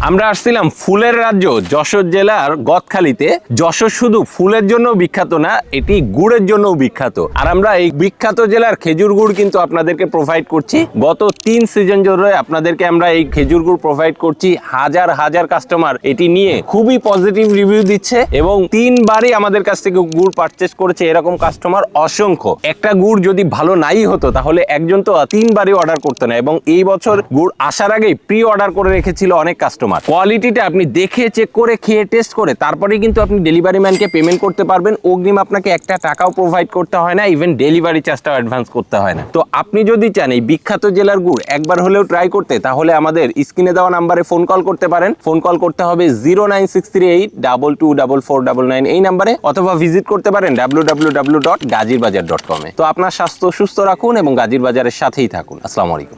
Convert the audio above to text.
আমরা আসছিলাম ফুলের রাজ্য যশোর জেলার গদখালিতে। যশোর শুধু ফুলের জন্য বিখ্যাত না, এটি গুড়ের জন্য বিখ্যাত। আর আমরা এই বিখ্যাত জেলার খেজুর গুড় কিন্তু আপনাদেরকে প্রোভাইড করছি। গত 3 সিজন ধরে আপনাদেরকে আমরা এই খেজুর গুড় প্রোভাইড করছি। হাজার হাজার কাস্টমার এটি নিয়ে খুবই পজিটিভ রিভিউ দিচ্ছে এবং 3 বারই আমাদের কাছ থেকে গুড় পারচেস করেছে এরকম কাস্টমার অসংখ্য। একটা গুড় যদি ভালো নাই হতো তাহলে একজন তো 3 বারই অর্ডার করতো না। এবং এই বছর গুড় আসার আগেই প্রি অর্ডার করে রেখেছিল অনেক কাস্টমার। কোয়ালিটিটা আপনি দেখে চেক করে খেয়ে টেস্ট করে তারপরেই কিন্তু আপনি ডেলিভারি ম্যানকে পেমেন্ট করতে পারবেন। অগ্রিম আপনাকে একটা টাকাও প্রোভাইড করতে হয় না, ইভেন ডেলিভারি চার্জটাও অ্যাডভান্স করতে হয় না। তো আপনি যদি চান এই বিখ্যাত জেলার গুড় একবার হলেও ট্রাই করতে, তাহলে আমাদের স্ক্রিনে দেওয়া নাম্বারে ফোন কল করতে পারেন। ফোন কল করতে হবে 09638224499 এই নাম্বারে, অথবা ভিজিট করতে পারেন www.gazirbazaar.com এ। তো আপনার স্বাস্থ্য সুস্থ রাখুন এবং গাজীর বাজারের সাথেই থাকুন। আসসালামু আলাইকুম।